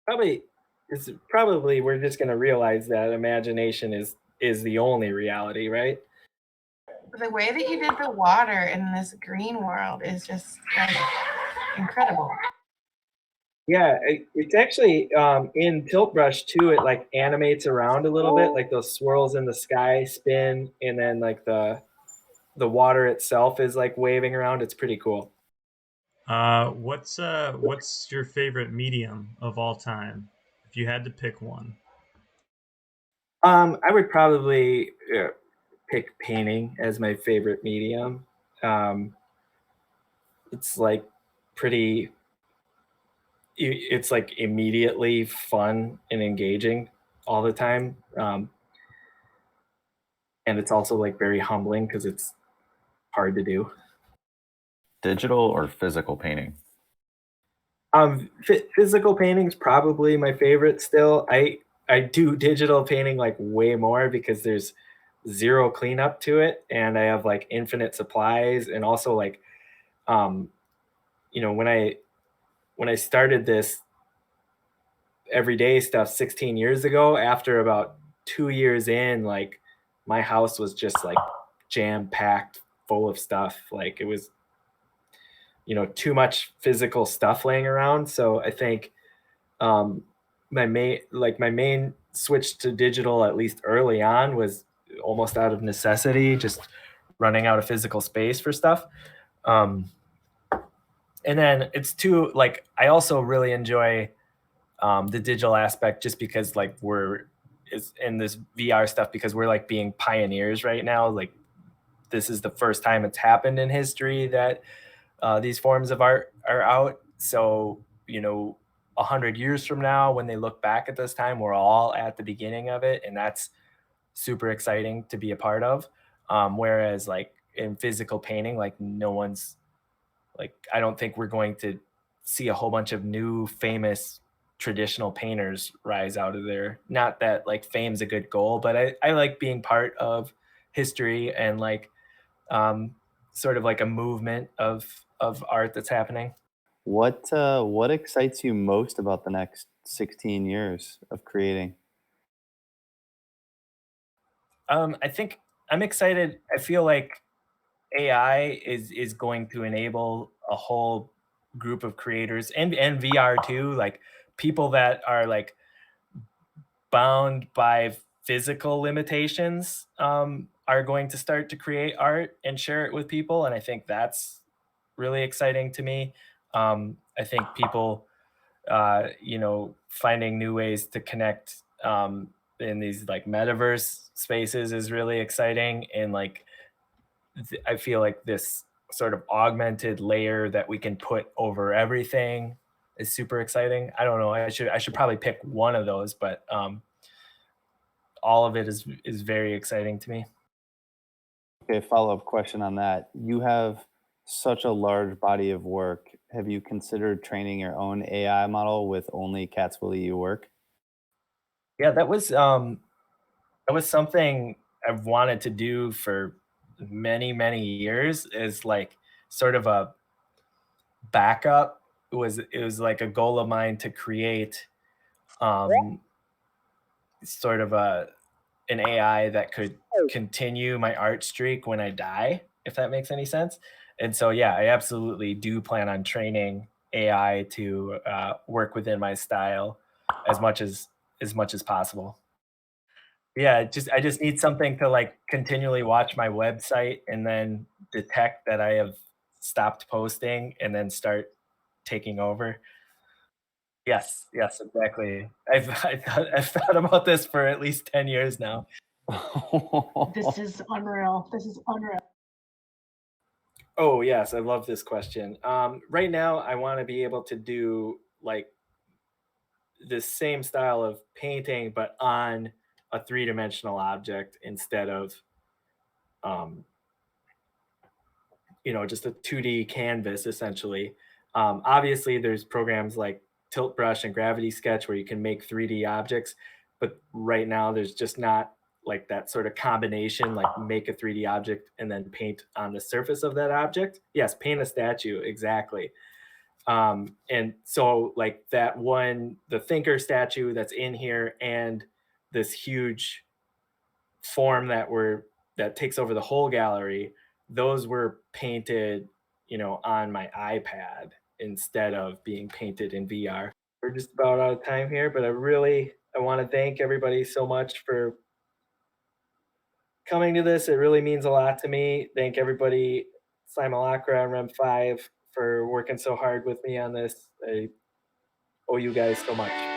Probably probably we're just gonna realize that imagination is the only reality, right? The way that you did the water in this green world is just like incredible. Yeah, it's actually in Tilt Brush too. It like animates around a little bit, like those swirls in the sky spin, and then like the water itself is like waving around. It's pretty cool. What's your favorite medium of all time? If you had to pick one. I would probably pick painting as my favorite medium. Um, it's like pretty. It's like immediately fun and engaging all the time, and it's also like very humbling because it's hard to do. Digital or physical painting? Physical painting's probably my favorite still. I do digital painting like way more because there's zero cleanup to it, and I have like infinite supplies, and also like um, when I started this everyday stuff 16 years ago, after about 2 years in, like my house was just like jam packed full of stuff. Like it was too much physical stuff laying around. So I think um, my main switch to digital, at least early on, was almost out of necessity, just running out of physical space for stuff. Um, and then it's too like I also really enjoy the digital aspect just because like we're is in this VR stuff because we're like being pioneers right now. Like this is the first time it's happened in history that these forms of art are out. So 100 years from now, when they look back at this time, we're all at the beginning of it, and that's super exciting to be a part of. Whereas like in physical painting, like no one's like I don't think we're going to see a whole bunch of new famous traditional painters rise out of there. Not that like fame's a good goal, but I like being part of history and like um, sort of like a movement of art that's happening. What excites you most about the next 16 years of creating? I think I'm excited. I feel like AI is going to enable a whole group of creators and VR too, like people that are like bound by physical limitations are going to start to create art and share it with people, and I think that's really exciting to me. I think people, finding new ways to connect in these like metaverse spaces is really exciting, and like I feel like this sort of augmented layer that we can put over everything is super exciting. I don't know. I should probably pick one of those, but all of it is very exciting to me. Okay, follow-up question on that. You have such a large body of work. Have you considered training your own AI model with only Catswilleatyou work? Yeah, that was something I've wanted to do for many, many years is like sort of a backup. It was like a goal of mine to create um sort of an AI that could continue my art streak when I die, if that makes any sense. And so yeah, I absolutely do plan on training AI to work within my style as much as possible. Yeah, I just need something to like continually watch my website and then detect that I have stopped posting and then start taking over. Yes, yes, exactly. I've thought about this for at least 10 years now. This is unreal. This is unreal. Oh, yes, I love this question. Right now, I want to be able to do like the same style of painting, but on a three-dimensional object instead of um, just a 2D canvas essentially. Obviously, there's programs like Tilt Brush and Gravity Sketch where you can make 3D objects, but right now there's just not like that sort of combination, like make a 3D object and then paint on the surface of that object. Yes, paint a statue, exactly. And so like that one, the thinker statue that's in here, and this huge form that takes over the whole gallery, those were painted, you know, on my iPad instead of being painted in VR. We're just about out of time here, but I want to thank everybody so much for coming to this. It really means a lot to me. Thank everybody, SIMULACRA and REM5, for working so hard with me on this. I owe you guys so much.